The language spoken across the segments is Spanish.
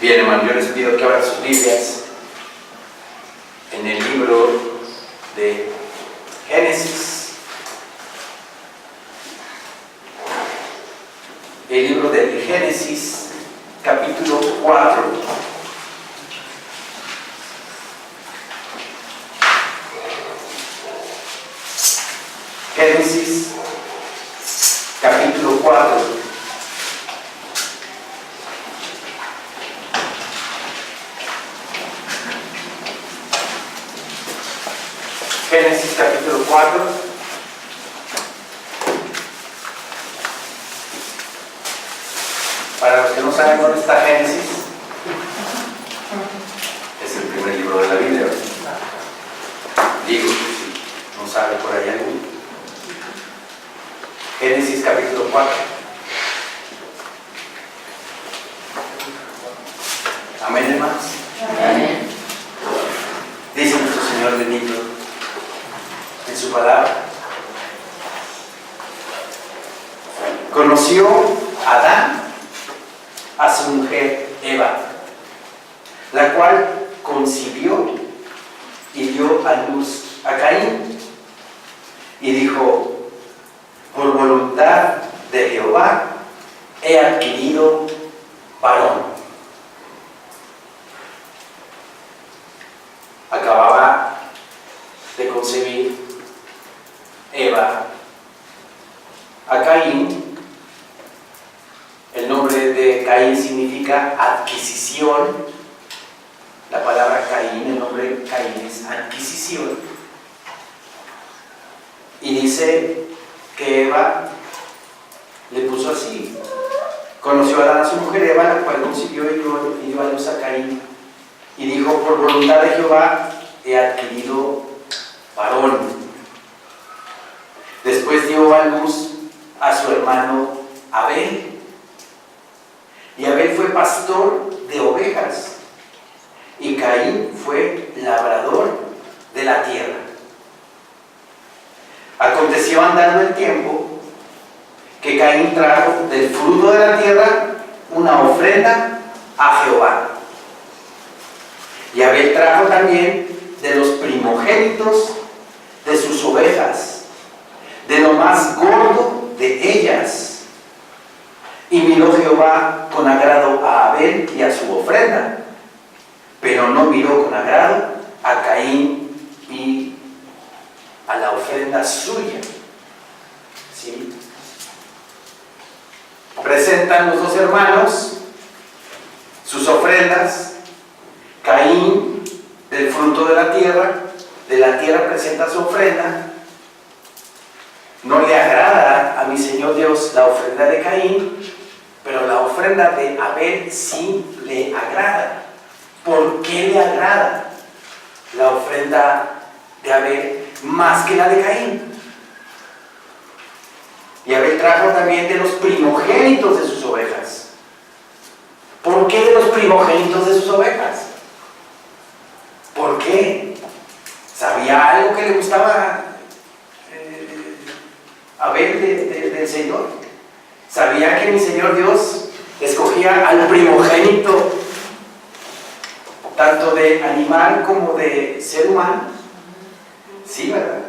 Bien, hermano, yo les pido que abran sus Biblias en el libro de Génesis. El libro de Génesis, capítulo 4. Génesis, capítulo 4. Génesis capítulo 4. Para los que no saben dónde está Génesis, es el primer libro de la Biblia. Digo, si no sabe por ahí alguno. Génesis capítulo 4. Amén, hermanos. Amén. Dice nuestro Señor bendito en su palabra. Conoció Adán a su mujer Eva, la cual concibió y dio a luz a Caín, y dijo: por voluntad de Jehová he adquirido varón. Acababa de concebir Eva a Caín. El nombre de Caín significa adquisición. La palabra Caín, el nombre Caín es adquisición. Y dice que Eva le puso así: conoció a Adán a su mujer Eva, la cual concibió y dio a luz a Caín, y dijo: por voluntad de Jehová he adquirido varón. Después dio a luz a su hermano Abel, y Abel fue pastor de ovejas, y Caín fue labrador de la tierra. Aconteció andando el tiempo que Caín trajo del fruto de la tierra una ofrenda a Jehová, y Abel trajo también de los primogénitos de sus ovejas, de lo más gordo de ellas. Y miró Jehová con agrado a Abel y a su ofrenda, pero no miró con agrado a Caín y a la ofrenda suya. ¿Sí? Presentan los dos hermanos sus ofrendas. Caín del fruto de la tierra presenta su ofrenda. No le agrada a mi Señor Dios la ofrenda de Caín, pero la ofrenda de Abel sí le agrada. ¿Por qué le agrada la ofrenda de Abel más que la de Caín? Y Abel trajo también de los primogénitos de sus ovejas. ¿Por qué de los primogénitos de sus ovejas? ¿Por qué? ¿Sabía algo que le gustaba a Abel del Señor? ¿Sabía que mi Señor Dios escogía al primogénito, tanto de animal como de ser humano? Sí, ¿verdad?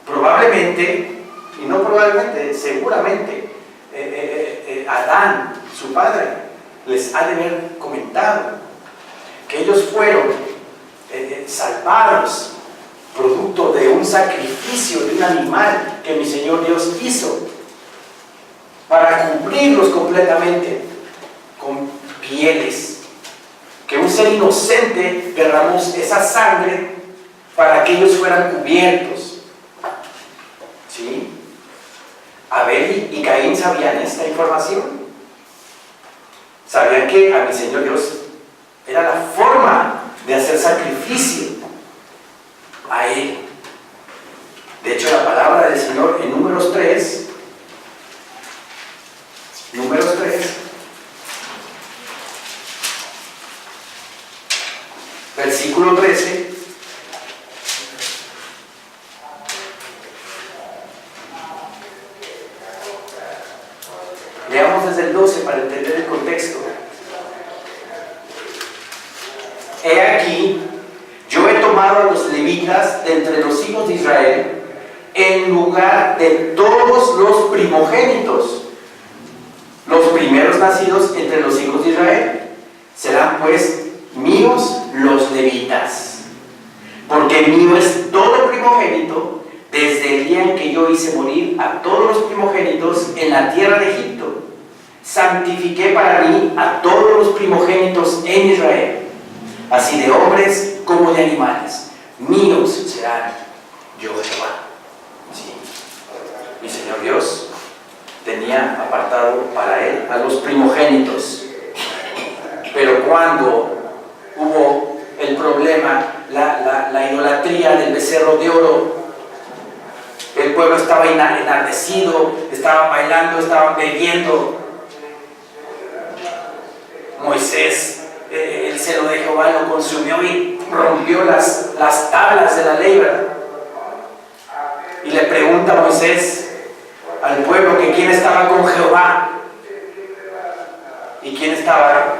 Probablemente, y no probablemente, seguramente, Adán, su padre, les ha de haber comentado que ellos fueron salvados producto de un sacrificio de un animal que mi Señor Dios hizo para cubrirlos completamente con pieles, que un ser inocente derramó esa sangre para que ellos fueran cubiertos. ¿Sí? Abel y Caín sabían esta información. Sabían que a mi Señor Dios era la forma de hacer sacrificio a Él. De hecho, la palabra del Señor en Números 3, versículo 13, leamos desde el 12 para entender el contexto. en lugar de todos los primogénitos, los primeros nacidos entre los hijos de Israel. Serán pues míos los levitas, porque mío es todo primogénito, desde el día en que yo hice morir a todos los primogénitos en la tierra de Egipto. Santifiqué para mí a todos los primogénitos en Israel, así de hombres como de animales. Míos serán, yo Jehová. Sí. Mi Señor Dios tenía apartado para él a los primogénitos. Pero cuando hubo el problema, la idolatría del becerro de oro, el pueblo estaba enardecido, estaban bailando, estaban bebiendo. Moisés, el celo de Jehová lo consumió y rompió las tablas de la ley, ¿verdad? Y le pregunta a Moisés al pueblo que quién estaba con Jehová y quién estaba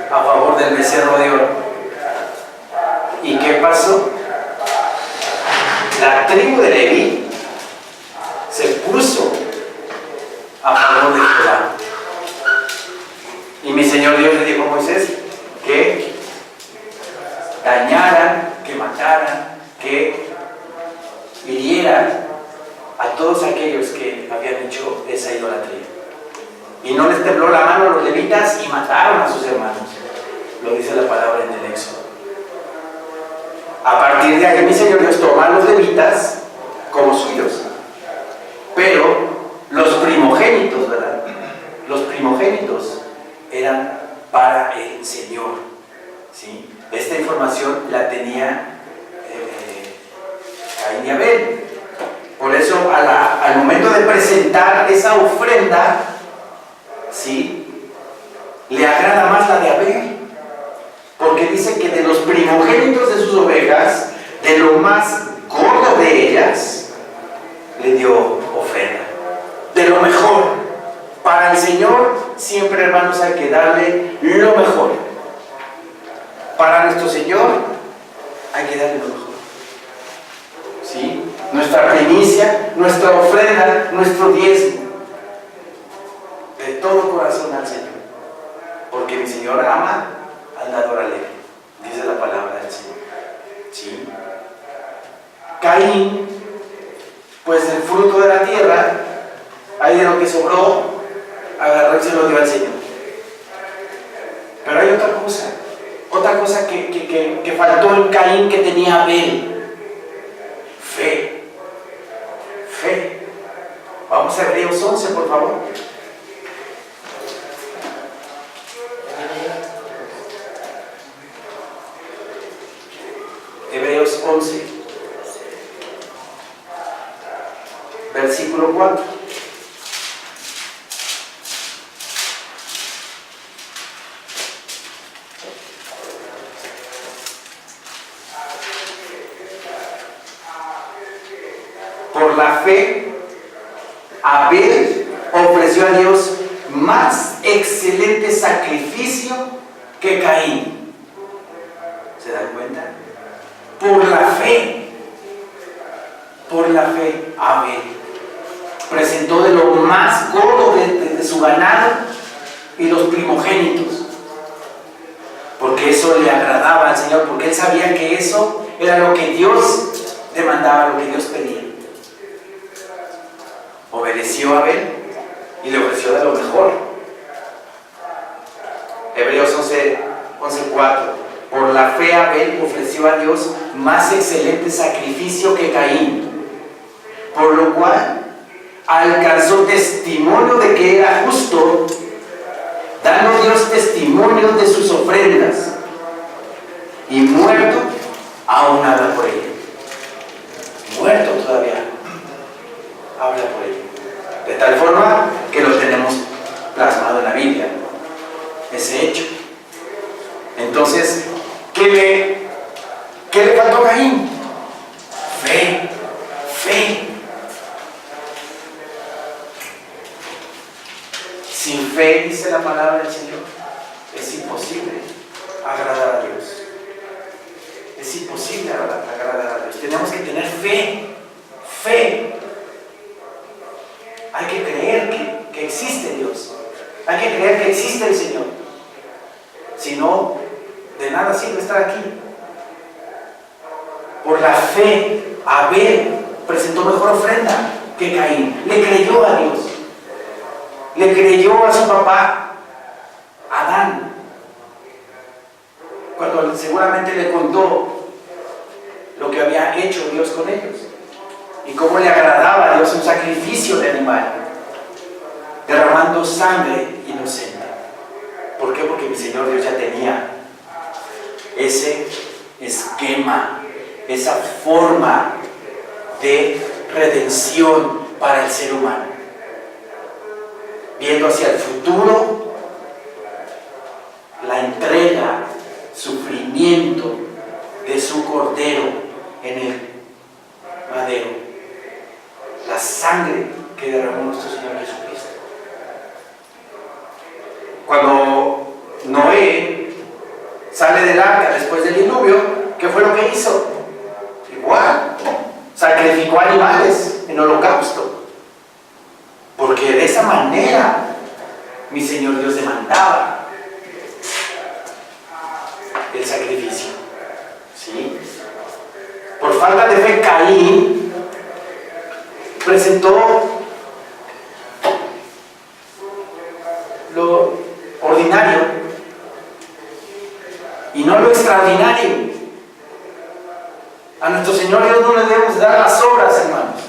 a favor del becerro de oro. ¿Y qué pasó? La tribu de Leví se puso a favor de Jehová. Y mi Señor Dios le dijo a Moisés que dañaran, que mataran, que hirieran a todos aquellos que habían hecho esa idolatría. Y no les tembló la mano a los levitas y mataron a sus hermanos. Lo dice la palabra en el Éxodo. A partir de ahí mi Señor Dios toma a los levitas como suyos. Pero los primogénitos, ¿verdad? Los primogénitos eran para el Señor, ¿sí? Esta información la tenía Caín y Abel. Por eso al momento de presentar esa ofrenda, ¿sí?, le agrada más la de Abel, porque dice que de los primogénitos de sus ovejas, de lo más gordo de ellas, le dio ofrenda, de lo mejor. Para el Señor siempre, hermanos, hay que darle lo mejor. Para nuestro Señor hay que darle lo mejor, ¿sí? Nuestra primicia, nuestra ofrenda, nuestro diezmo, de todo corazón al Señor, porque mi Señor ama al dador alegre, dice la palabra del Señor, ¿sí? Caín, pues del fruto de la tierra, ahí de lo que sobró, agarró y se lo dio al Señor. Pero hay otra cosa que faltó en Caín que tenía Abel: fe. Vamos a Hebreos 11, por favor. Hebreos 11, versículo 4. Por la fe, Abel ofreció a Dios más excelente sacrificio que Caín. ¿Se dan cuenta? Por la fe, Abel presentó de lo más gordo de su ganado y los primogénitos, porque eso le agradaba al Señor, porque él sabía que eso era lo que Dios demandaba, lo que Dios pedía. Obedeció a Abel y le ofreció de lo mejor. Hebreos 11:4. Por la fe Abel ofreció a Dios más excelente sacrificio que Caín, por lo cual alcanzó testimonio de que era justo, dando Dios testimonio de sus ofrendas, y muerto aún habla por ella. Muerto todavía habla por ella. De tal forma que lo tenemos plasmado en la Biblia, ese hecho. Entonces, ¿qué le faltó a Caín? Fe. Sin fe, dice la palabra del Señor, es imposible agradar a Dios. Es imposible agradar a Dios. Tenemos que tener fe. que existe el Señor. Si no, de nada sirve estar aquí. Por la fe, Abel presentó mejor ofrenda que Caín. Le creyó a Dios. Le creyó a su papá, Adán, cuando seguramente le contó lo que había hecho Dios con ellos y cómo le agradaba a Dios un sacrificio de animal, derramando sangre inocente. ¿Por qué? Porque mi Señor Dios ya tenía ese esquema, esa forma de redención para el ser humano, viendo hacia el futuro la entrega, sufrimiento de su Cordero en el madero, la sangre que derramó nuestro Señor Jesucristo. Cuando Noé sale del arca después del diluvio, ¿qué fue lo que hizo? Igual, sacrificó animales en holocausto, porque de esa manera mi Señor Dios demandaba el sacrificio. ¿Sí? Por falta de fe, Caín presentó lo ordinario y no lo extraordinario. A nuestro Señor Dios no le debemos dar las obras, hermanos.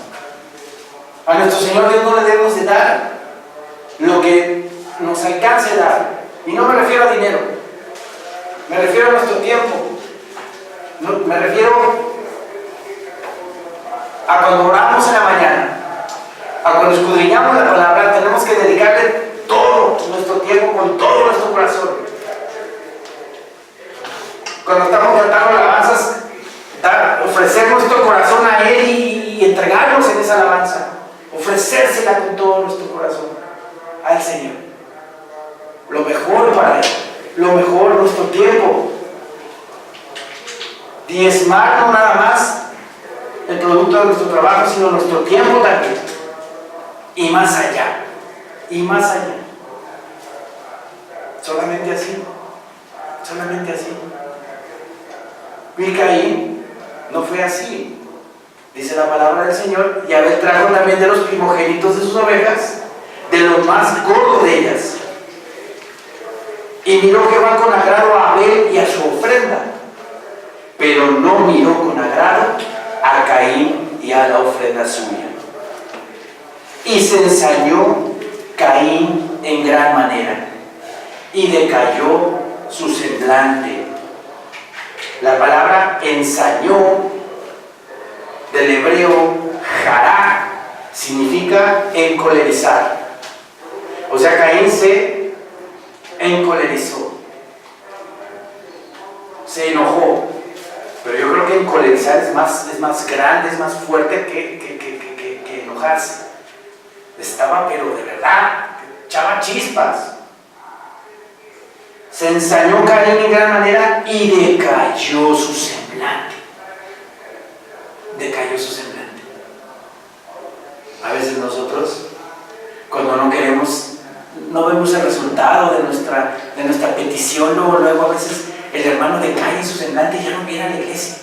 A nuestro Señor Dios no le debemos de dar lo que nos alcance a dar. Y no me refiero a dinero, me refiero a nuestro tiempo. Me refiero a cuando oramos en la mañana, a cuando escudriñamos la palabra. Tenemos que dedicarle todo nuestro tiempo, con todo nuestro corazón. Cuando estamos cantando alabanzas, ofrecer nuestro corazón a Él y entregarnos en esa alabanza, ofrecérsela con todo nuestro corazón al Señor. Lo mejor para Él, lo mejor, nuestro tiempo. Diezmar no nada más el producto de nuestro trabajo, sino nuestro tiempo también. Y más allá, y más allá. Solamente así, solamente así. Y Caín no fue así. Dice la palabra del Señor: y Abel trajo también de los primogénitos de sus ovejas, de lo más gordo de ellas. Y miró Jehová con agrado a Abel y a su ofrenda, pero no miró con agrado a Caín y a la ofrenda suya. Y se ensañó Caín en gran manera, y decayó su semblante. La palabra ensañó, del hebreo jará, significa encolerizar. O sea, Caín se encolerizó, se enojó. Pero yo creo que encolerizar es más grande, es más fuerte que enojarse. Estaba, pero de verdad, echaba chispas. Se ensañó Caín en gran manera y decayó su semblante. Decayó su semblante. A veces nosotros, cuando no queremos, no vemos el resultado de nuestra petición, luego a veces el hermano decae en su semblante y ya no viene a la iglesia.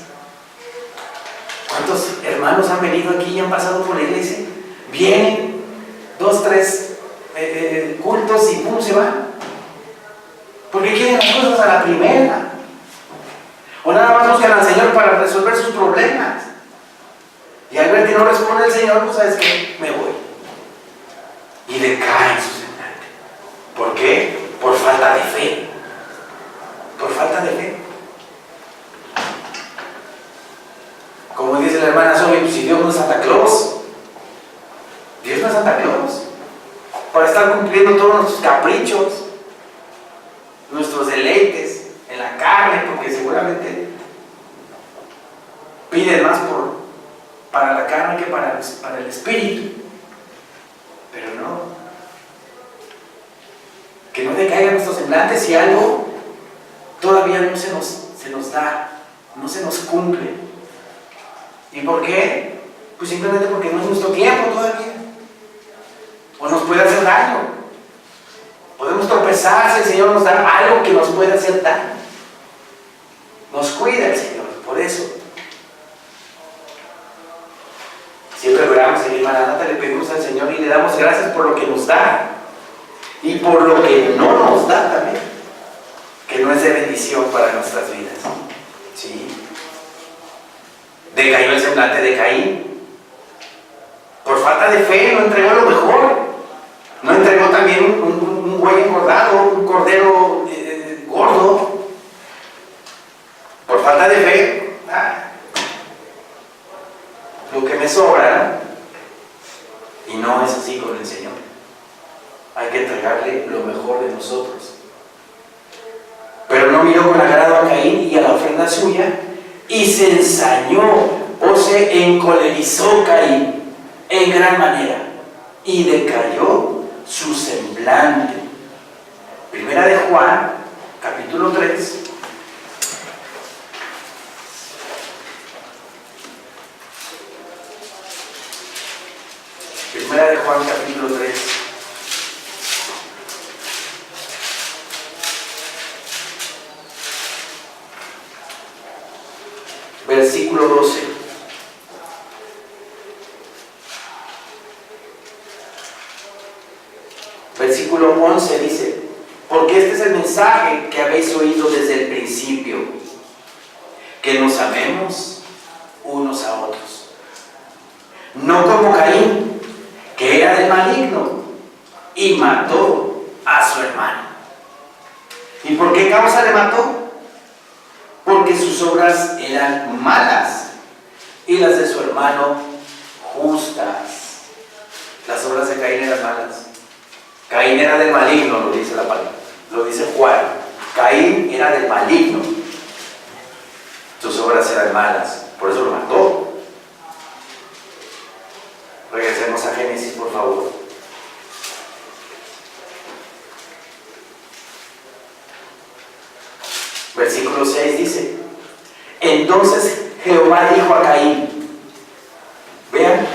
¿Cuántos hermanos han venido aquí y han pasado por la iglesia? Vienen 2, 3 cultos y pum, se van. Porque quieren las cosas a la primera. O nada más buscan al Señor para resolver sus problemas. Y al ver que no responde el Señor, pues sabes que me voy. Y decae en su semblante. ¿Por qué? Por falta de fe. Por falta de fe. Como dice la hermana Sobi, pues si Dios no es Santa Claus, Dios no es Santa Claus para estar cumpliendo todos nuestros caprichos, nuestros deleites en la carne, porque seguramente piden más para la carne que para el espíritu. Pero no, que no decaiga nuestro semblante si algo todavía no se nos da, no se nos cumple. ¿Y por qué? Pues simplemente porque no es nuestro tiempo todavía, o nos puede hacer daño. Podemos tropezar si el Señor nos da algo que nos puede hacer daño. Nos cuida el Señor, por eso. Siempre oramos en Maranata, le pedimos al Señor y le damos gracias por lo que nos da y por lo que no nos da también, que no es de bendición para nuestras vidas. ¿Sí? Decayó el semblante de Caín. Por falta de fe no entregó lo mejor. No entregó también un buey engordado, un cordero gordo. Por falta de fe, lo que me sobra, ¿no? Y no es así con el Señor. Hay que entregarle lo mejor de nosotros. Pero no miró con agrado a Caín y a la ofrenda suya, y se ensañó o se encolerizó Caín en gran manera, y decayó su semblante. Primera de Juan, capítulo 3. Primera de Juan, capítulo 3. Versículo 12. Versículo 11 dice: porque este es el mensaje que habéis oído desde el principio, que nos amemos unos a otros. No como Caín, que era del maligno y mató a su hermano. ¿Y por qué causa le mató? Porque sus obras eran malas y las de su hermano justas. Las obras de Caín eran malas. Caín era del maligno, lo dice la palabra, lo dice Juan. Caín era del maligno. Sus obras eran malas, por eso lo mató. Regresemos a Génesis, por favor. Versículo 6 dice: entonces Jehová dijo a Caín, vean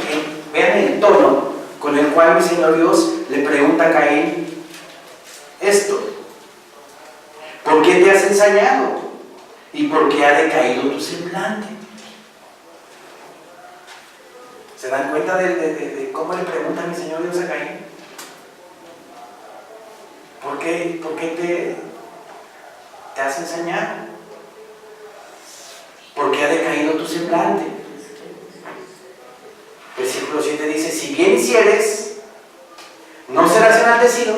el tono con el cual mi Señor Dios le pregunta a Caín esto: ¿por qué te has ensañado? ¿Y por qué ha decaído tu semblante? ¿Se dan cuenta de cómo le pregunta mi Señor Dios a Caín? ¿Por qué te has ensañado? ¿Por qué ha decaído tu semblante? Versículo 7 dice: si bien hicieres, no serás enaltecido.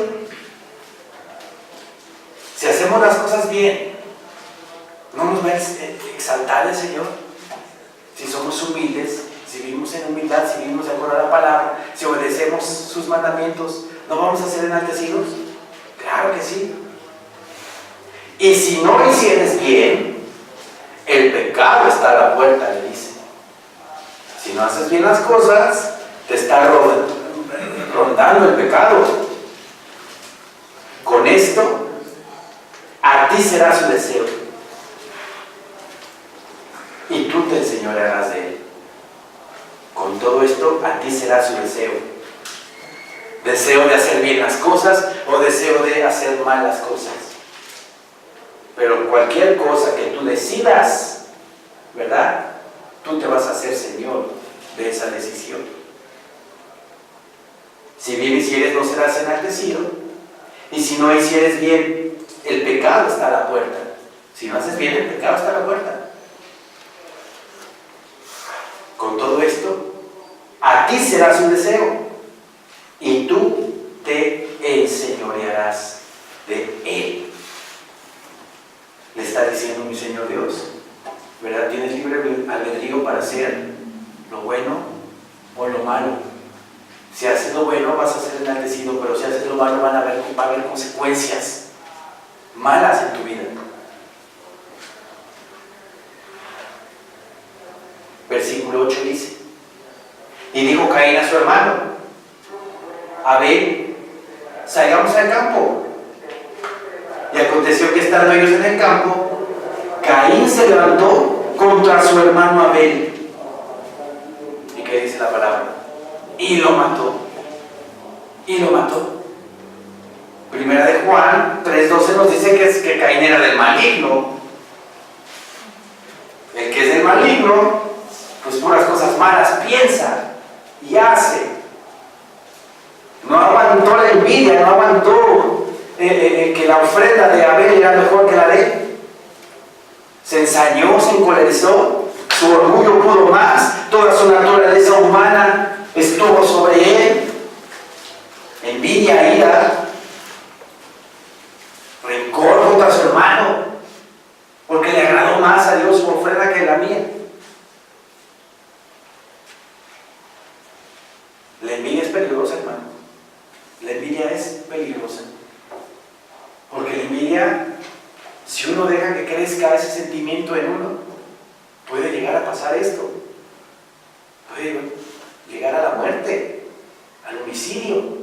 Si hacemos las cosas bien, ¿no nos va a exaltar el Señor? Si somos humildes, si vivimos en humildad, si vivimos de acuerdo a la palabra, si obedecemos sus mandamientos, ¿no vamos a ser enaltecidos? Claro que sí. Y si no hicieres bien, el pecado está a la puerta, le dice. Si no haces bien las cosas, te está rondando el pecado. Con esto, a ti será su deseo, y tú te enseñorearás de él. Con todo esto, a ti será su deseo. Deseo de hacer bien las cosas o deseo de hacer mal las cosas. Pero cualquier cosa que tú decidas, ¿verdad? Tú te vas a hacer señor de esa decisión. Si bien hicieres, no serás enaltecido. Y si no hicieres bien, el pecado está a la puerta. Si no haces bien, el pecado está a la puerta. Con todo esto, a ti será su deseo, y tú te enseñorearás de él. Le está diciendo mi Señor Dios, ¿verdad? Tienes libre albedrío para hacer lo bueno o lo malo. Si haces lo bueno, vas a ser enaltecido, pero si haces lo malo, va a haber consecuencias malas en tu vida. Versículo 8 dice: y dijo Caín a su hermano Abel, salgamos al campo. Y aconteció que estando ellos en el campo, Caín se levantó contra su hermano Abel. ¿Y qué dice la palabra? Y lo mató. Y lo mató. 1 Primera de Juan 3:12 nos dice que Caín era del maligno. El que es del maligno, pues puras cosas malas piensa y hace. No aguantó la envidia, no aguantó que la ofrenda de Abel era mejor que la de él. Se ensañó, se encolerizó, su orgullo pudo más, toda su naturaleza humana estuvo sobre él. Envidia, ira, rencor contra su hermano, porque le agradó más a Dios su ofrenda que la mía. La envidia es peligrosa, hermano. La envidia es peligrosa. Porque la envidia, si uno deja que crezca ese sentimiento en uno, puede llegar a pasar esto. Puede llegar a la muerte, al homicidio.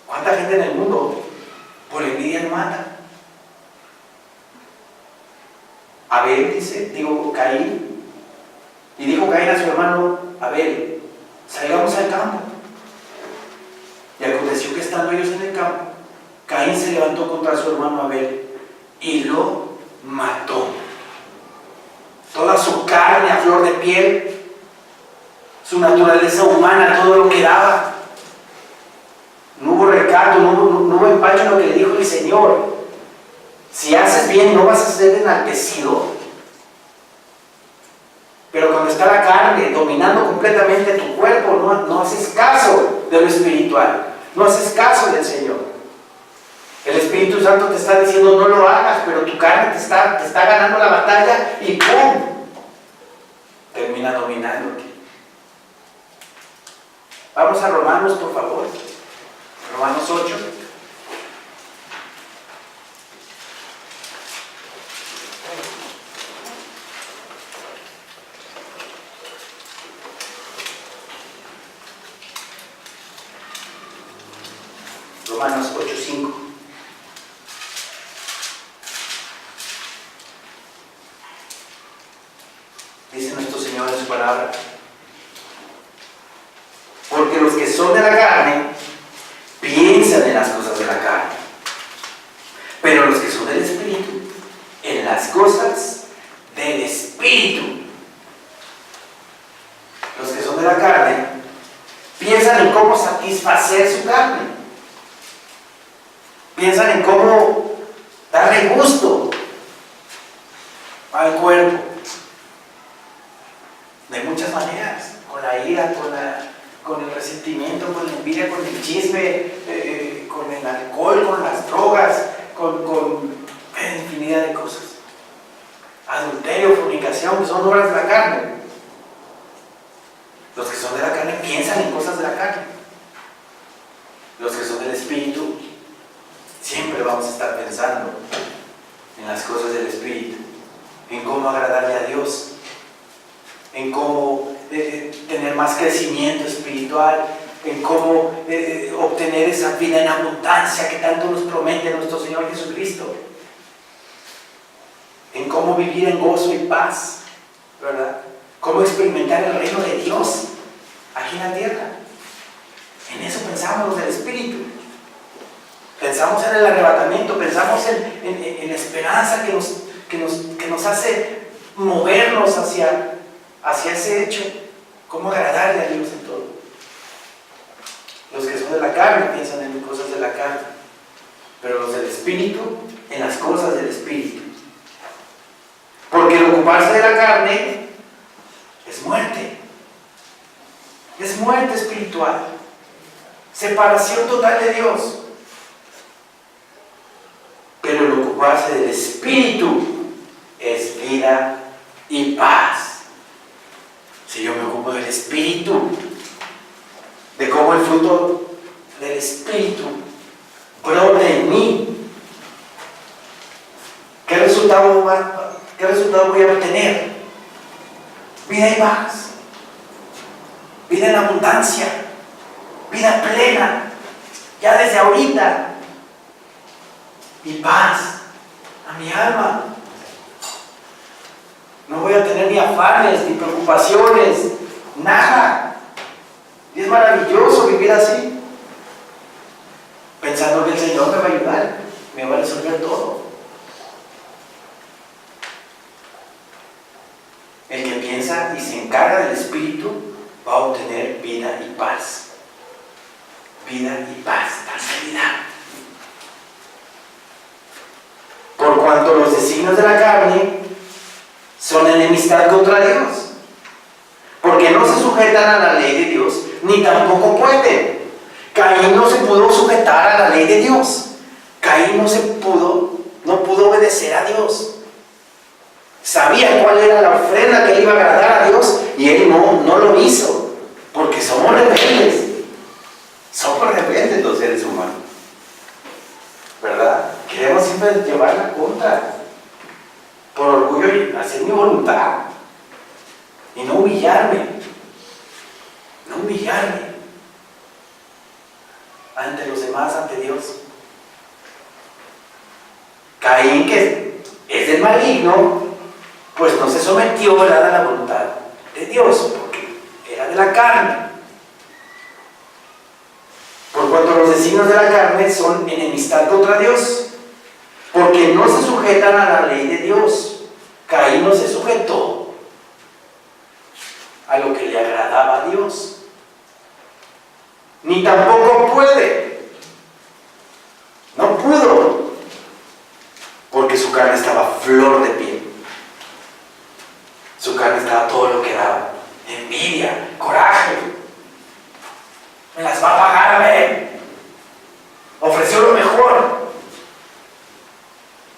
¿Cuánta gente en el mundo por envidia no mata? Abel Caín, y dijo Caín a su hermano Abel: salgamos al campo. Y aconteció que estando ellos en el campo, Caín se levantó contra su hermano Abel y lo mató. Toda su carne a flor de piel, su naturaleza humana, todo lo que daba. No hubo recato, no hubo empacho en lo que le dijo el Señor. Si haces bien, no vas a ser enaltecido. Pero cuando está la carne dominando completamente tu cuerpo, no haces caso de lo espiritual, no haces caso del Señor. El Espíritu Santo te está diciendo no lo hagas, pero tu carne te está ganando la batalla y ¡pum! Termina dominándote. Vamos a Romanos, por favor. Romanos 8. Romanos 8:5. Dice nuestro Señor en su palabra: porque los que son de la carne piensan en las cosas de la carne, pero los que son del Espíritu, en las cosas del Espíritu. Los que son de la carne piensan en cómo satisfacer su carne, piensan en cómo darle gusto al cuerpo, de muchas maneras, con la ira, con el resentimiento, con la envidia, con el chisme, con el alcohol, con las drogas, con infinidad de cosas. Adulterio, fornicación, que son obras de la carne. Los que son de la carne piensan en cosas de la carne. Los que son del Espíritu, siempre vamos a estar pensando en las cosas del Espíritu, en cómo agradarle a Dios, en cómo tener más crecimiento espiritual, en cómo obtener esa vida en abundancia que tanto nos promete nuestro Señor Jesucristo, en cómo vivir en gozo y paz, ¿verdad? Cómo experimentar el reino de Dios aquí en la tierra. En eso pensamos los del Espíritu. Pensamos en el arrebatamiento, pensamos en la esperanza que nos hace movernos hacia ese hecho. Cómo agradarle a Dios en todo. Los que son de la carne piensan en cosas de la carne, pero los del Espíritu en las cosas del Espíritu. Porque el ocuparse de la carne es muerte espiritual, separación total de Dios. Pero el ocuparse del Espíritu es vida y paz. Si yo me ocupo del Espíritu, de cómo el fruto del Espíritu brote en mí, ¿qué resultado voy a obtener? Vida y paz, vida en abundancia, vida plena, ya desde ahorita, y paz a mi alma. No voy a tener ni afanes, ni preocupaciones, nada. Y es maravilloso vivir así. pensando que el Señor me va a ayudar, me va a resolver todo. El que piensa y se encarga del Espíritu va a obtener vida y paz. Vida y paz, tranquilidad. Por cuanto los designios de la carne son enemistad contra Dios, porque no se sujetan a la ley de Dios, ni tampoco pueden. Caín no se pudo sujetar a la ley de Dios. Caín no pudo obedecer a Dios. Sabía cuál era la ofrenda que le iba a agradar a Dios y él no lo hizo, porque somos rebeldes. Somos rebeldes los seres humanos, ¿verdad? Queremos siempre llevar la contra, por orgullo y hacer mi voluntad, y no humillarme ante los demás, ante Dios. Caín, que es del maligno, pues no se sometió, ¿verdad?, a la voluntad de Dios, porque era de la carne. Por cuanto los designios de la carne son enemistad contra Dios, porque no se sujetan a la ley de Dios. Caín no se sujetó a lo que le agradaba a Dios, ni tampoco puede. No pudo, porque su carne estaba a flor de piel. Su carne estaba todo lo que daba: envidia, coraje. Me las va a pagar a ver. Ofreció lo mejor.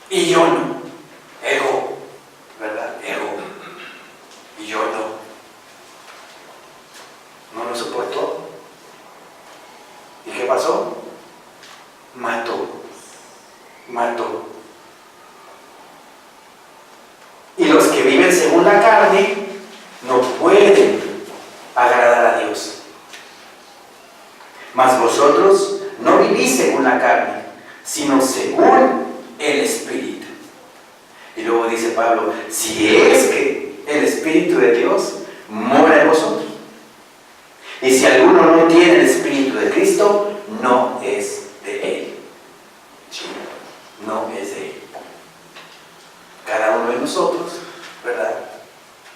Y yo no. Ego, ¿verdad? Ego. Y yo no lo soportó. ¿Y qué pasó? Mató. Y los que viven según la carne no pueden agradar a Dios. Mas vosotros no vivís según la carne, sino según el Espíritu. Y luego dice Pablo: si es que el Espíritu de Dios mora en vosotros. Y si alguno no tiene el Espíritu de Cristo, no es de Él. Sí, no es de Él. Cada uno de nosotros, ¿verdad?,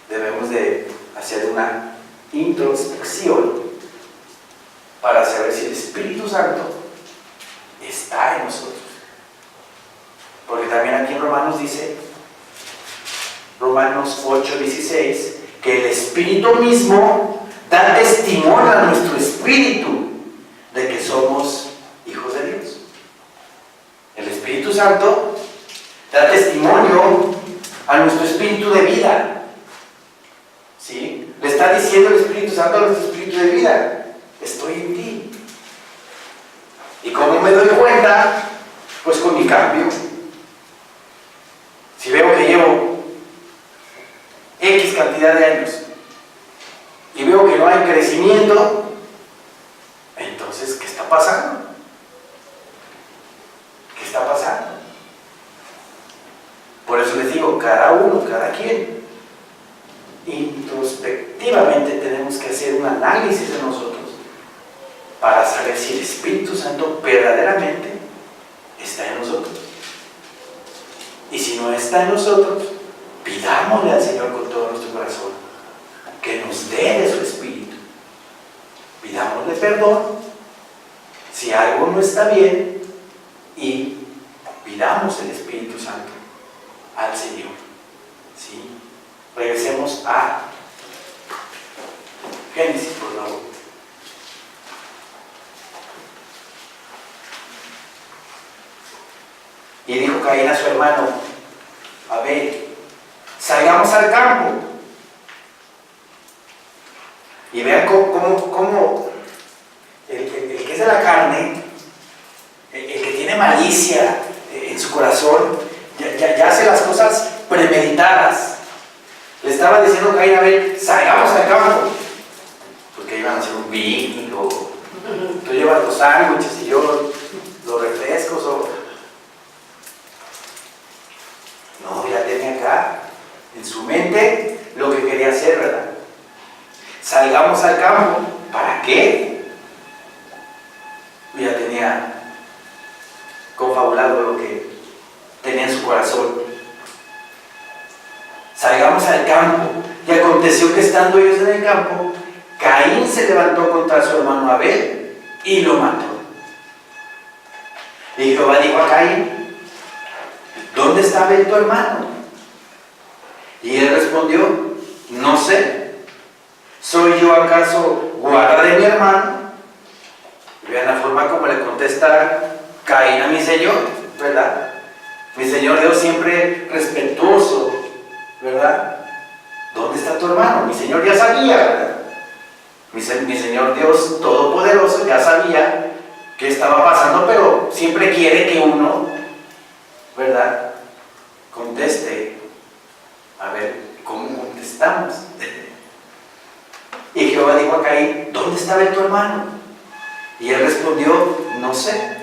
debemos de hacer una introspección para saber si el Espíritu Santo está en nosotros. Porque también aquí en Romanos dice, Romanos 8:16, que el Espíritu mismo da testimonio a nuestro espíritu de que somos hijos de Dios. El Espíritu Santo da testimonio a nuestro espíritu de vida. ¿Sí? Le está diciendo el Espíritu Santo a nuestro espíritu de vida: estoy en ti. ¿Y cómo me doy cuenta? Pues con mi cambio. Si veo que llevo X cantidad de años y veo que no hay crecimiento, entonces, ¿qué está pasando? ¿Qué está pasando? Por eso les digo, cada uno, cada quien, introspectivamente tenemos que hacer un análisis de nosotros para saber si el Espíritu Santo verdaderamente está en nosotros. Y si no está en nosotros, pidámosle al Señor con todo nuestro corazón que nos dé de su Espíritu. Pidámosle perdón si algo no está bien y pidamos el Espíritu Santo al Señor. ¿Sí? Regresemos a Génesis, por favor. Y dijo Caín a su hermano Abel: salgamos al campo. Y vean cómo el que es de la carne, el que tiene malicia en su corazón, ya hace las cosas premeditadas. Le estaba diciendo Caín a Abel: salgamos al campo, porque iban a hacer un picnic, o tú llevas los sándwiches y yo los refrescos, no, ya tenía acá en su mente lo que quería hacer, ¿verdad? Salgamos al campo. ¿Para qué? Ya tenía confabulado lo que tenía en su corazón. Salgamos al campo. Y aconteció que estando ellos en el campo, Caín se levantó contra su hermano Abel y lo mató. Y Jehová dijo a Caín: ¿dónde está Abel tu hermano? Y él respondió: no sé. ¿Soy yo acaso guarda de mi hermano? Vean la forma como le contesta Caín a mi Señor, ¿verdad? Mi Señor Dios siempre respetuoso, ¿verdad? ¿Dónde está tu hermano? Mi Señor ya sabía, ¿verdad? Mi Señor Dios Todopoderoso ya sabía qué estaba pasando, pero siempre quiere que uno, ¿verdad?, conteste. A ver, ¿cómo contestamos? Y Jehová dijo a Caín: ¿dónde estaba tu hermano? Y él respondió: no sé.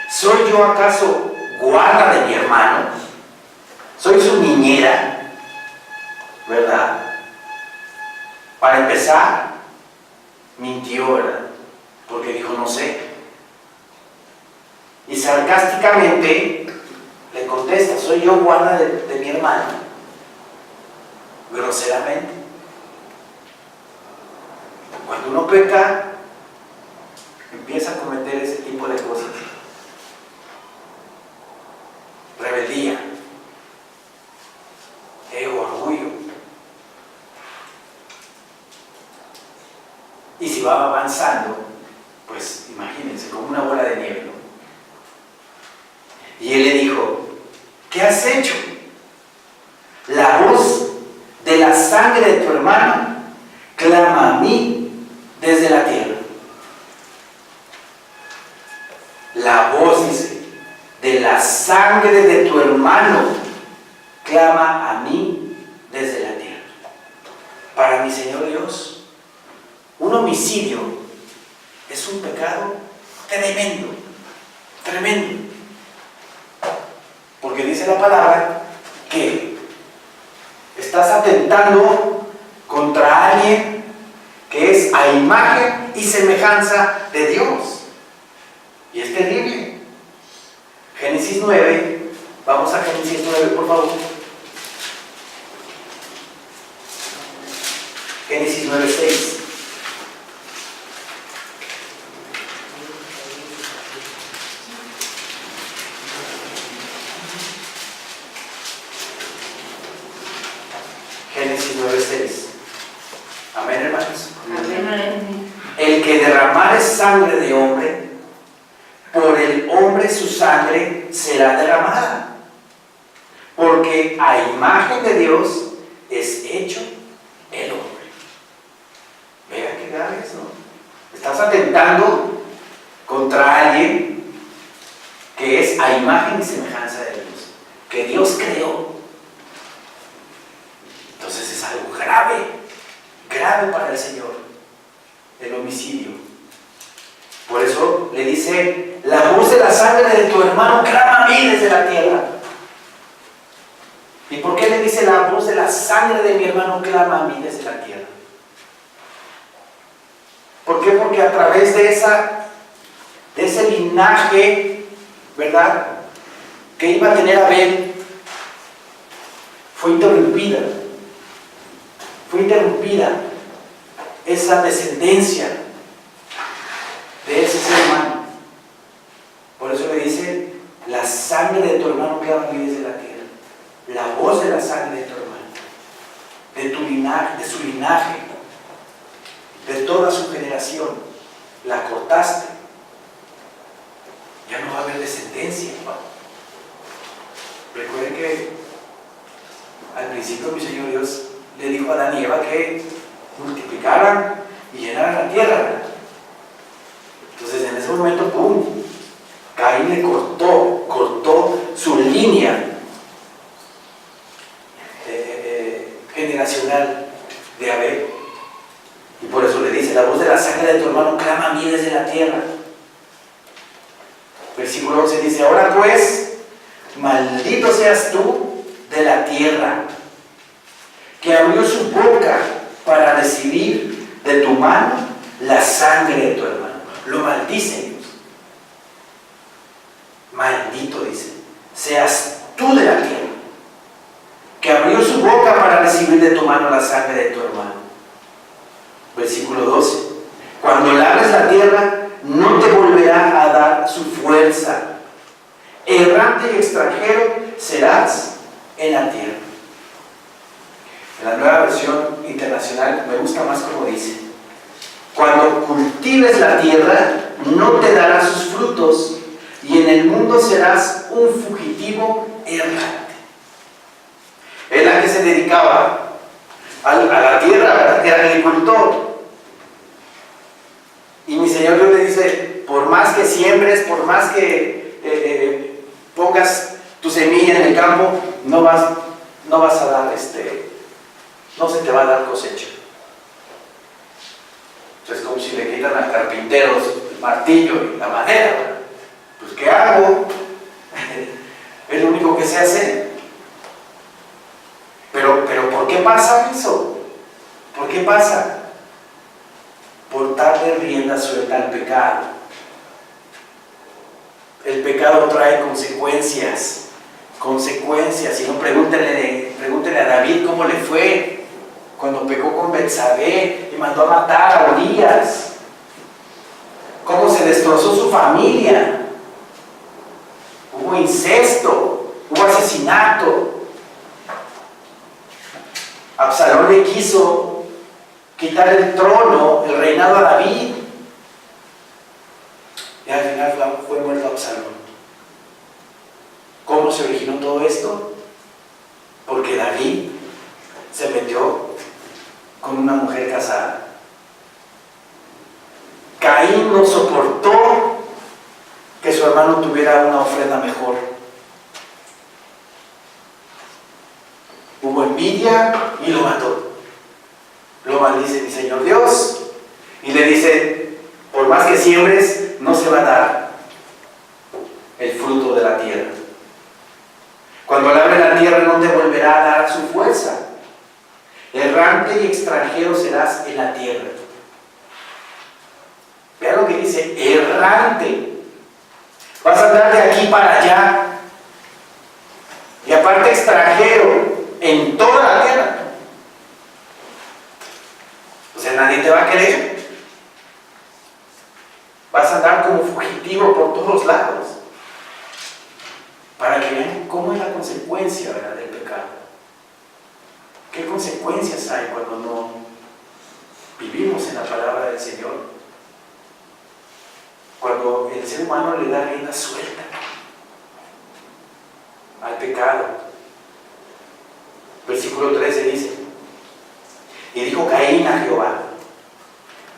¿Soy yo acaso guarda de mi hermano? ¿Soy su niñera? ¿Verdad? Para empezar, mintió, ¿verdad? Porque dijo: no sé. Y sarcásticamente le contesta: ¿soy yo guarda de mi hermano? Groseramente. Cuando uno peca, empieza a cometer ese tipo de cosas. Rebeldía, ego, orgullo. Y si va avanzando, pues imagínense, como una bola de nieve, ¿no? Y él le dijo: ¿qué has hecho? La voz de la sangre de tu hermano clama a mí desde la tierra. La voz, dice, de la sangre de tu hermano clama a mí desde la tierra. Para mi Señor Dios, un homicidio es un pecado tremendo, tremendo. Porque dice la palabra que estás atentando contra alguien que es a imagen y semejanza de Dios. Y es terrible. Génesis 9, vamos a Génesis 9, por favor. Génesis 9:6. Génesis 9:6. Amén, hermanos. Amén. El que derramare sangre de hombre, por el hombre su sangre será derramada, porque a imagen de Dios es hecho el hombre. Vean qué grave es, ¿no? Estás atentando contra alguien que es a imagen y semejanza de Dios, que Dios creó. Entonces es algo grave, grave para el Señor, el homicidio. Por eso le dice: la voz de la sangre de tu hermano clama a mí desde la tierra. ¿Y por qué le dice: la voz de la sangre de mi hermano clama a mí desde la tierra? ¿Por qué? Porque a través de ese linaje, ¿verdad?, que iba a tener Abel, fue interrumpida esa descendencia de ese ser humano. Por eso le dice: la sangre de tu hermano clama a mí desde la tierra. La voz de la sangre de tu hermano, de tu linaje, de su linaje, de toda su generación, la cortaste. Ya no va a haber descendencia. Recuerden que al principio mi Señor Dios le dijo a Adán y Eva que multiplicaran y llenaran la tierra, ¿verdad? Entonces en ese momento, ¡pum!, Caín le cortó su línea generacional de Abel. Y por eso le dice: la voz de la sangre de tu hermano clama a mí desde la tierra. Versículo 11 dice: ahora pues, maldito seas tú de la tierra, que abrió su boca para recibir de tu mano la sangre de tu hermano. Lo maldice Dios. maldito, dice, seas tú de la tierra, que abrió su boca para recibir de tu mano la sangre de tu hermano. Versículo 12. Cuando labres la tierra, no te volverá a dar su fuerza. Errante y extranjero serás en la tierra. En la Nueva Versión Internacional me gusta más como dice: cuando cultives la tierra, no te dará sus frutos, y en el mundo serás un fugitivo errante. Él a que se dedicaba a la tierra, ¿verdad? Era agricultor. Y mi Señor Dios le dice: por más que siembres, por más que pongas tu semilla en el campo, no vas a dar no se te va a dar cosecha. Entonces, como si le quitan a carpinteros el martillo y la madera, ¿verdad? Pues ¿qué hago? Es lo único que sé hacer. Pero ¿por qué pasa eso? ¿Por qué pasa? Por darle rienda suelta al pecado. El pecado trae consecuencias. Consecuencias. Si no, pregúntenle a David cómo le fue cuando pecó con Betsabé y mandó a matar a Urias. Cómo se destrozó su familia. Hubo incesto, hubo asesinato. Absalón le quiso quitar el trono, el reinado a David, y al final fue muerto Absalón. ¿Cómo se originó todo esto? Porque David se metió con una mujer casada. Caín no soportó que su hermano tuviera una ofrenda mejor. Hubo envidia y lo mató. Lo maldice mi Señor Dios y le dice: por más que siembres, no se va a dar el fruto de la tierra. Cuando labre la tierra, no te volverá a dar su fuerza. Errante y extranjero serás en la tierra. Vean lo que dice: errante. Vas a andar de aquí para allá. Y aparte extranjero en toda la tierra. O sea, nadie te va a querer. Vas a andar como fugitivo por todos lados. Para que vean cómo es la consecuencia, ¿verdad?, del pecado. ¿Qué consecuencias hay cuando no vivimos en la palabra del Señor? Cuando el ser humano le da rienda suelta al pecado. Versículo 13 dice: y dijo Caín a Jehová: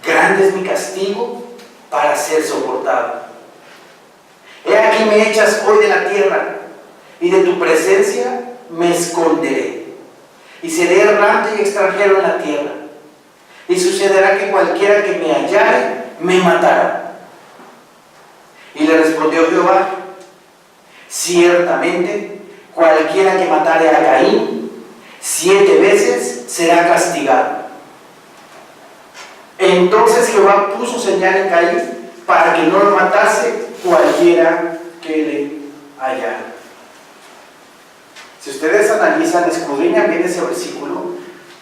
grande es mi castigo para ser soportado. He aquí me echas hoy de la tierra, y de tu presencia me esconderé, y seré errante y extranjero en la tierra. Y sucederá que cualquiera que me hallare me matará. Y le respondió Jehová: ciertamente cualquiera que matare a Caín 7 veces será castigado. Entonces Jehová puso señal en Caín para que no lo matase cualquiera que le hallara. Si ustedes analizan, escudriñan bien ese versículo,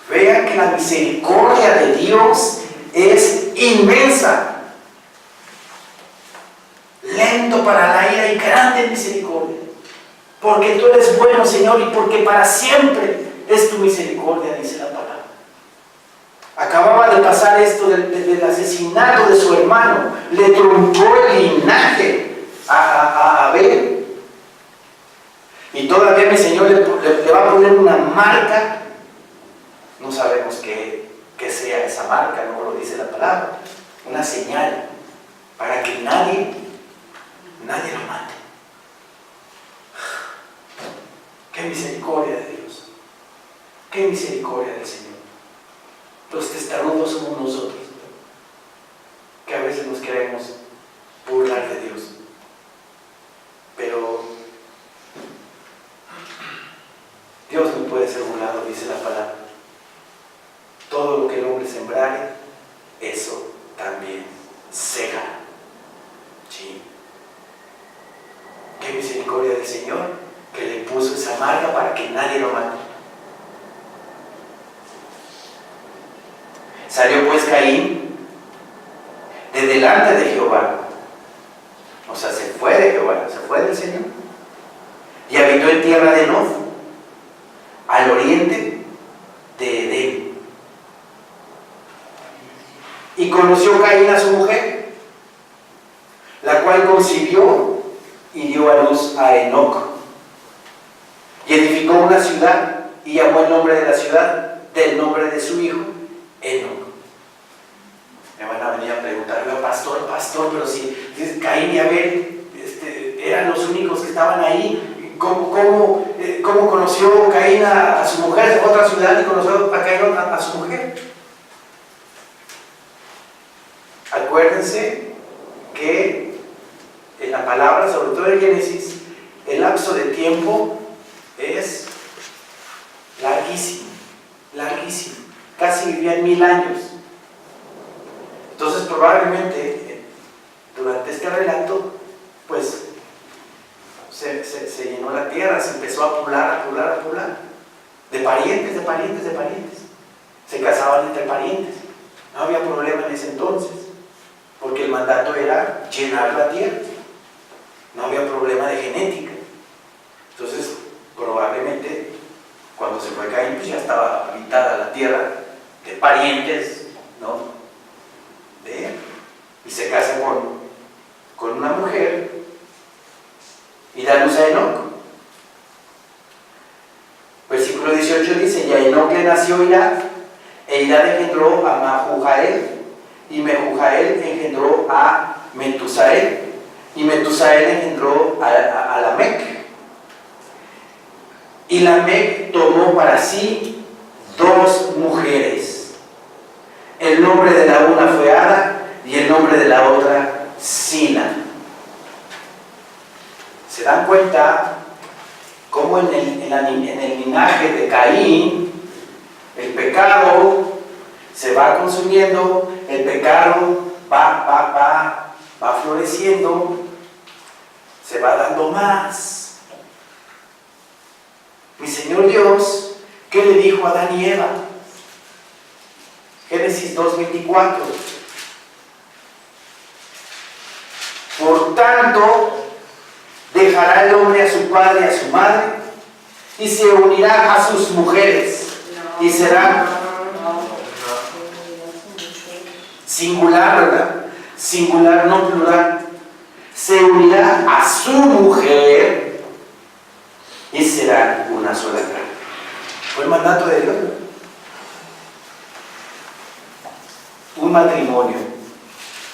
vean que la misericordia de Dios es inmensa. Lento para la ira y grande en misericordia. Porque tú eres bueno, Señor, y porque para siempre es tu misericordia, dice la palabra. Acababa de pasar esto del asesinato de su hermano. Le truncó el linaje a Abel. Y todavía mi Señor le va a poner una marca. No sabemos qué sea esa marca, no lo dice la palabra. Una señal para que nadie lo mate. Qué misericordia de Dios. Qué misericordia del Señor. Los testarudos somos nosotros, que a veces nos queremos burlar de Dios. Pero Dios no puede ser burlado, dice la palabra. Todo lo que el hombre sembrare, eso también segará. Sí. Qué Señor que le puso esa marca para que nadie lo mate. Salió pues Caín de delante de Jehová, o sea, se fue de Jehová, se fue del Señor, y habitó en tierra de Nod, al oriente de Edén. Y conoció Caín a su mujer, la cual concibió y dio a luz a Enoc. Y edificó una ciudad y llamó el nombre de la ciudad del nombre de su hijo, Enoc. Me van a venir a preguntar, pastor, pero si Caín y Abel eran los únicos que estaban ahí, ¿cómo conoció Caín a su mujer? Se fue a otra ciudad y conoció a Caín a su mujer. Acuérdense que en la palabra, sobre todo en Génesis, el lapso de tiempo es larguísimo, larguísimo. Casi vivían 1000 años. Entonces, probablemente, durante este relato, pues, se llenó la tierra, se empezó a poblar, de parientes. Se casaban entre parientes. No había problema en ese entonces, porque el mandato era llenar la tierra. No había problema de genética. Entonces, probablemente, cuando se fue Caín, pues ya estaba habitada la tierra de parientes, ¿no?, de él. Y se casa con una mujer y da luz a Enoc. Versículo 18 dice: y a Enoc le nació Irad, e Irad engendró a Mehujael, y Mehujael engendró a Metusael, y Metusael engendró a Lamec. Y Lamec tomó para sí 2 mujeres. El nombre de la una fue Ada y el nombre de la otra Sila. ¿Se dan cuenta cómo en el linaje de Caín el pecado se va consumiendo, el pecado va floreciendo, se va dando más? Mi Señor Dios, ¿qué le dijo a Adán y Eva? Génesis 2:24. Por tanto, dejará el hombre a su padre y a su madre, y se unirá a sus mujeres, y serán singular, ¿verdad? Singular, no plural. Se unirá a su mujer y serán una sola carne. Fue el mandato de Dios. Un matrimonio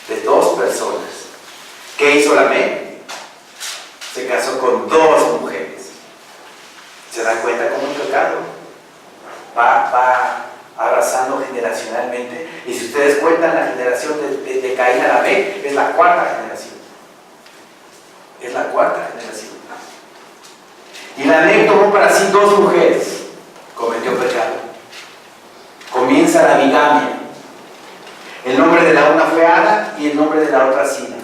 de 2 personas. ¿Qué hizo Lamec? Se casó con 2 mujeres. ¿Se dan cuenta cómo el pecado va arrasando generacionalmente? Y si ustedes cuentan la generación de Caín a Lamec, es la 4ª generación. Es la 4ª generación. Y Lamec tomó para sí 2 mujeres. Cometió pecado. Comienza la bigamia. El nombre de la una fue Ada y el nombre de la otra Sila.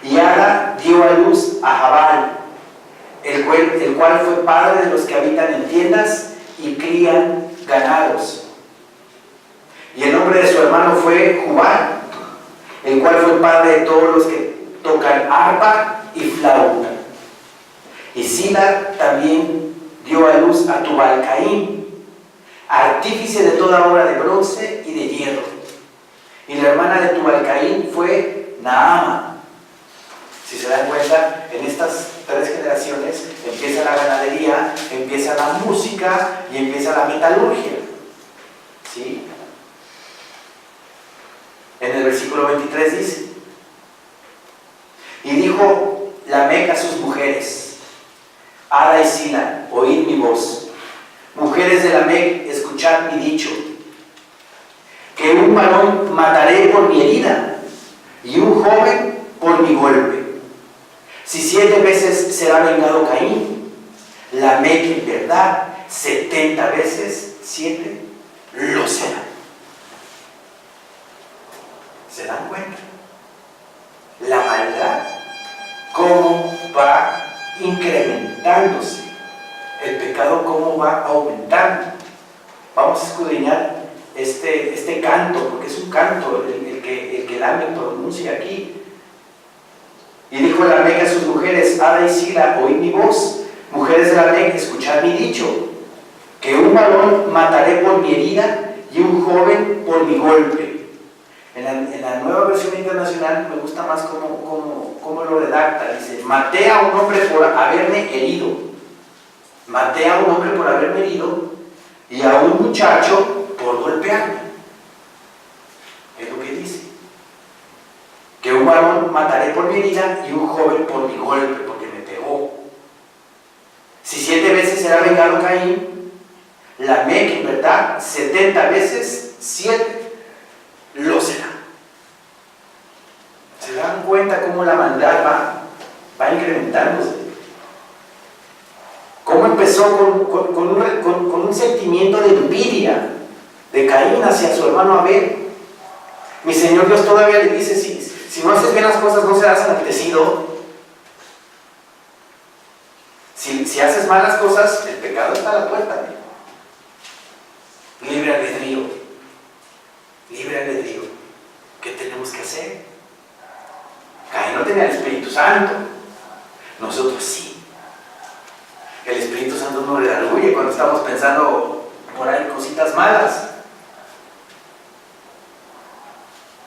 Y Ada dio a luz a Jabal, el cual fue padre de los que habitan en tiendas y crían ganados. Y el nombre de su hermano fue Jubal, el cual fue padre de todos los que tocan arpa y flauta. Y Sila también dio a luz a Tubal-Caín, artífice de toda obra de bronce y de hierro. Y la hermana de Tubal-Caín fue Naama. Si se dan cuenta, en estas 3 generaciones empieza la ganadería, empieza la música y empieza la metalurgia. ¿Sí? En el versículo 23 dice: y dijo Lamec a sus mujeres, Ada y Sila, oíd mi voz. Mujeres de Lamec, escuchad mi dicho, que un varón mataré por mi herida y un joven por mi golpe. Si 7 veces será vengado Caín, Lamec en verdad 70 veces 7 lo será. ¿Se dan cuenta? La maldad, cómo va incrementándose. El pecado, ¿cómo va aumentando? Vamos a escudriñar este canto, porque es un canto el que Lamec pronuncia aquí. Y dijo Lamec a sus mujeres: Ada y Sila, oíd mi voz. Mujeres de Lamec, escuchad mi dicho, que un varón mataré por mi herida y un joven por mi golpe. En la nueva versión internacional me gusta más cómo lo redacta. Dice: maté a un hombre por haberme herido. Maté a un hombre por haberme herido y a un muchacho por golpearme. Es lo que dice. Que un varón mataré por mi herida y un joven por mi golpe, porque me pegó. Si 7 veces será vengado Caín, Lamec, en verdad, 70 veces 7 lo será. ¿Se dan cuenta cómo la maldad va incrementándose? ¿Cómo empezó con un sentimiento de envidia de Caín hacia su hermano Abel? Mi Señor Dios todavía le dice: si no haces bien las cosas, no serás enaltecido. Si haces mal las cosas, el pecado está a la puerta. Libre albedrío. Libre albedrío. ¿Qué tenemos que hacer? Caín no tenía el Espíritu Santo. Nosotros sí. El Espíritu Santo nos redarguye cuando estamos pensando por ahí cositas malas.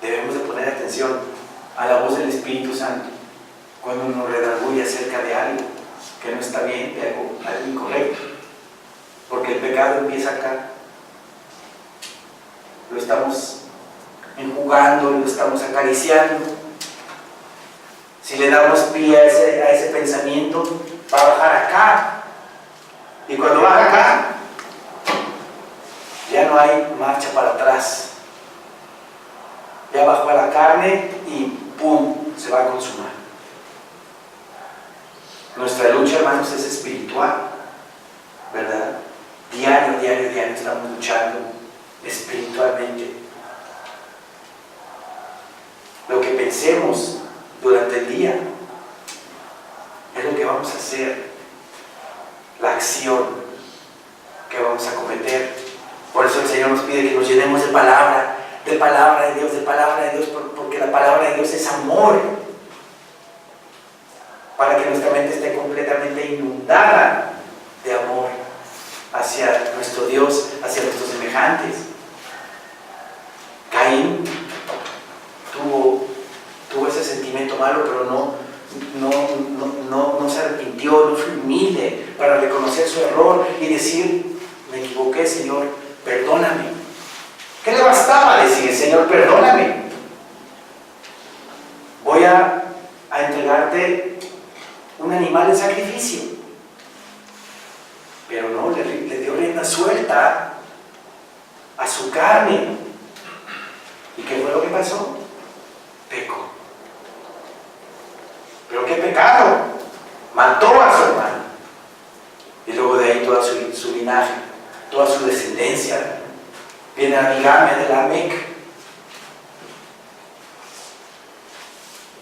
Debemos de poner atención a la voz del Espíritu Santo cuando nos redarguye acerca de algo que no está bien, de algo incorrecto. Porque el pecado empieza acá. Lo estamos enjugando, lo estamos acariciando. Si le damos pie a ese pensamiento, va a bajar acá. Y cuando baja acá, ya no hay marcha para atrás. Ya bajó a la carne y ¡pum!, se va a consumar. Nuestra lucha, hermanos, es espiritual, ¿verdad? Diario estamos luchando espiritualmente. Lo que pensemos durante el día es lo que vamos a hacer, la acción que vamos a cometer. Por eso el Señor nos pide que nos llenemos de palabra de Dios, porque la palabra de Dios es amor, para que nuestra mente esté completamente inundada de amor hacia nuestro Dios, hacia nuestros semejantes. Caín tuvo ese sentimiento malo, pero no se arrepintió, no fue humilde para reconocer su error y decir: me equivoqué, Señor, perdóname. ¿Qué le bastaba decir? Señor, perdóname. Voy a entregarte un animal en sacrificio. Pero no, le dio rienda suelta a su carne. ¿Y qué fue lo que pasó? Pecó. ¿Pero qué pecado? Mató a su hermano. Y luego de ahí toda su linaje, toda su descendencia, viene la bigamia de Lamec.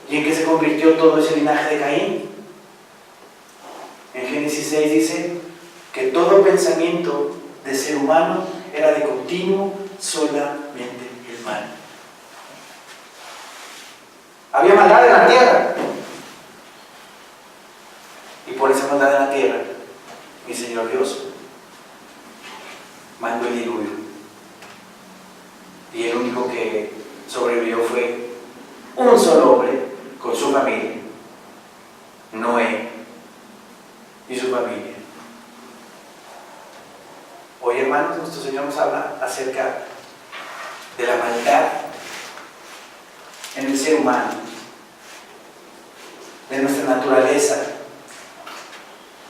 ¿Y en qué se convirtió todo ese linaje de Caín? En Génesis 6 dice que todo pensamiento de ser humano era de continuo solamente el mal. Había maldad en la tierra. Y por esa maldad en la tierra, mi Señor Dios mandó el diluvio. Y el único que sobrevivió fue un solo hombre con su familia, Noé y su familia. Hoy, hermanos, nuestro Señor nos habla acerca de la maldad en el ser humano, de nuestra naturaleza.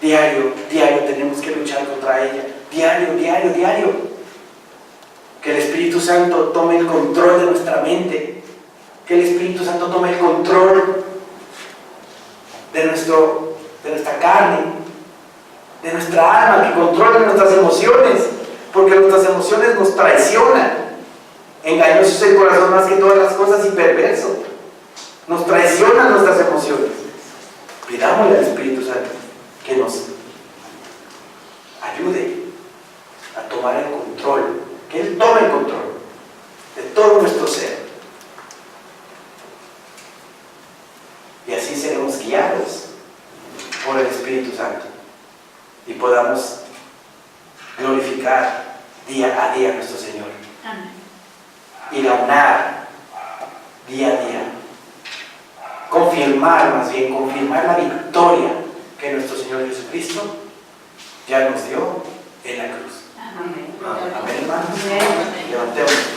Diario tenemos que luchar contra ella. Diario. Que el Espíritu Santo tome el control de nuestra mente. Que el Espíritu Santo tome el control de nuestra carne, de nuestra alma, que controle nuestras emociones, porque nuestras emociones nos traicionan. Engañoso es el corazón más que todas las cosas y perverso. Nos traicionan nuestras emociones. Pidámosle al Espíritu Santo y podamos glorificar día a día a nuestro Señor. Amén. Y aunar día a día. Confirmar la victoria que nuestro Señor Jesucristo ya nos dio en la cruz. Amén. Amén, hermanos. Amén. Levantemos.